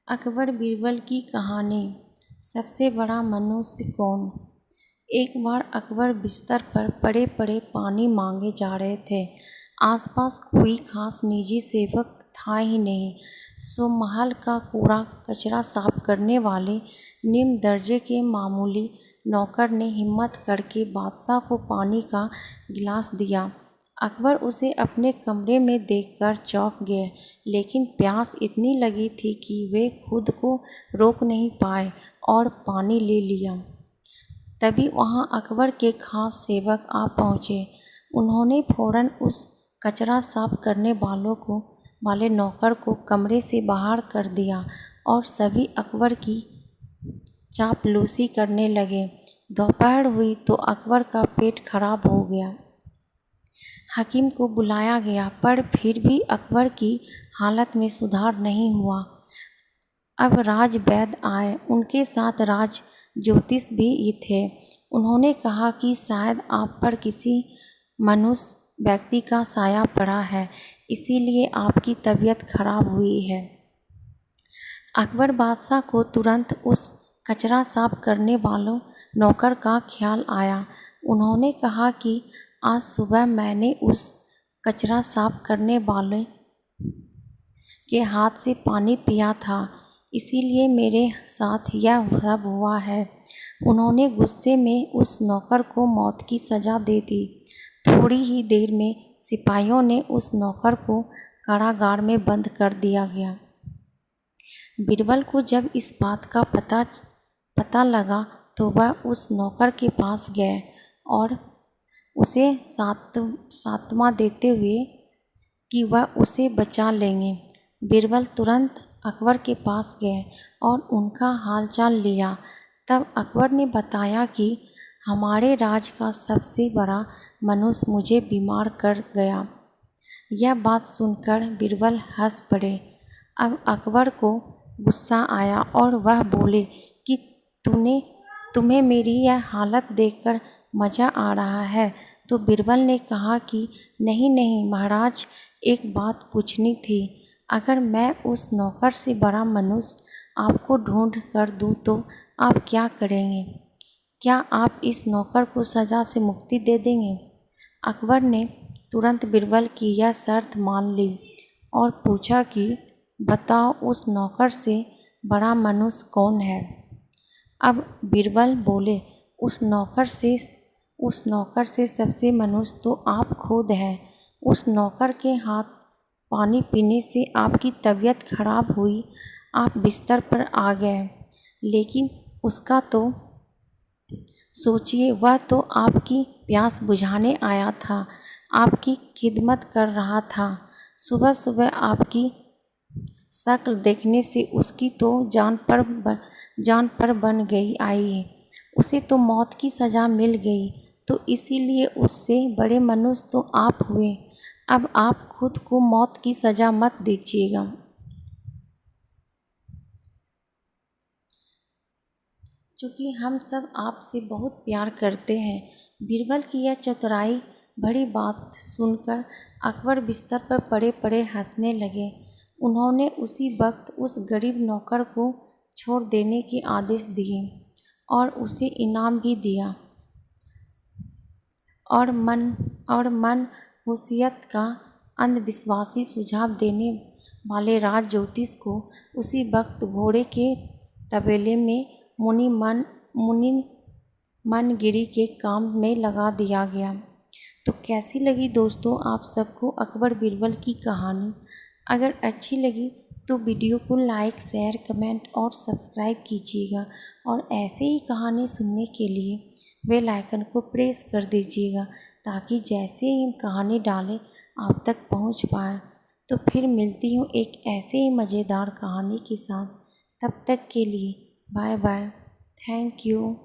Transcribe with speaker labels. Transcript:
Speaker 1: अकबर बीरबल की कहानी। सबसे बड़ा मनुष्य कौन। एक बार अकबर बिस्तर पर पड़े पड़े पानी मांगे जा रहे थे। आसपास कोई खास निजी सेवक था ही नहीं, सो महल का कूड़ा कचरा साफ करने वाले निम्न दर्जे के मामूली नौकर ने हिम्मत करके बादशाह को पानी का गिलास दिया। अकबर उसे अपने कमरे में देखकर चौंक गए, लेकिन प्यास इतनी लगी थी कि वे खुद को रोक नहीं पाए और पानी ले लिया। तभी वहाँ अकबर के खास सेवक आ पहुँचे। उन्होंने फौरन उस कचरा साफ करने वाले नौकर को कमरे से बाहर कर दिया और सभी अकबर की चापलूसी करने लगे। दोपहर हुई तो अकबर का पेट खराब हो गया। हकीम को बुलाया गया, पर फिर भी अकबर की हालत में सुधार नहीं हुआ। अब राज वैद्य आए, उनके साथ राज ज्योतिष भी थे। उन्होंने कहा कि शायद आप पर किसी मनुष्य व्यक्ति का साया पड़ा है, इसीलिए आपकी तबीयत खराब हुई है। अकबर बादशाह को तुरंत उस कचरा साफ करने वालों नौकर का ख्याल आया। उन्होंने कहा कि आज सुबह मैंने उस कचरा साफ करने वाले के हाथ से पानी पिया था, इसीलिए मेरे साथ यह सब हुआ है। उन्होंने गुस्से में उस नौकर को मौत की सज़ा दे दी। थोड़ी ही देर में सिपाहियों ने उस नौकर को कारागार में बंद कर दिया गया। बीरबल को जब इस बात का पता लगा तो वह उस नौकर के पास गए और उसे सांत्वना देते हुए कि वह उसे बचा लेंगे। बीरबल तुरंत अकबर के पास गए और उनका हालचाल लिया। तब अकबर ने बताया कि हमारे राज का सबसे बड़ा मनुष्य मुझे बीमार कर गया। यह बात सुनकर बीरबल हंस पड़े। अब अकबर को गुस्सा आया और वह बोले कि तुम्हें मेरी यह हालत देखकर मज़ा आ रहा है। तो बीरबल ने कहा कि नहीं महाराज, एक बात पूछनी थी। अगर मैं उस नौकर से बड़ा मनुष्य आपको ढूंढ कर दूं तो आप क्या करेंगे? क्या आप इस नौकर को सज़ा से मुक्ति दे देंगे? अकबर ने तुरंत बीरबल की यह शर्त मान ली और पूछा कि बताओ उस नौकर से बड़ा मनुष्य कौन है? अब बीरबल बोले, उस नौकर से सबसे मनुष्य तो आप खुद हैं। उस नौकर के हाथ पानी पीने से आपकी तबीयत खराब हुई, आप बिस्तर पर आ गए, लेकिन उसका तो सोचिए, वह तो आपकी प्यास बुझाने आया था, आपकी खिदमत कर रहा था। सुबह सुबह आपकी शक्ल देखने से उसकी तो जान पर बन गई आई, उसे तो मौत की सज़ा मिल गई, तो इसीलिए उससे बड़े मनुष्य तो आप हुए। अब आप खुद को मौत की सज़ा मत दीजिएगा। चूँकि हम सब आपसे बहुत प्यार करते हैं। बीरबल की यह चतुराई भरी बात सुनकर अकबर बिस्तर पर पड़े पड़े हंसने लगे। उन्होंने उसी वक्त उस गरीब नौकर को छोड़ देने के आदेश दिए और उसे इनाम भी दिया। और मन हुसियत का अंधविश्वासी सुझाव देने वाले राज ज्योतिष को उसी वक्त घोड़े के तबेले में मुनि मनगिरी के काम में लगा दिया गया। तो कैसी लगी दोस्तों आप सबको अकबर बीरबल की कहानी? अगर अच्छी लगी तो वीडियो को लाइक, शेयर, कमेंट और सब्सक्राइब कीजिएगा और ऐसे ही कहानी सुनने के लिए बेल आइकन को प्रेस कर दीजिएगा, ताकि जैसे ही हम कहानी डालें आप तक पहुंच पाए। तो फिर मिलती हूँ एक ऐसे ही मज़ेदार कहानी के साथ। तब तक के लिए बाय बाय। Thank you.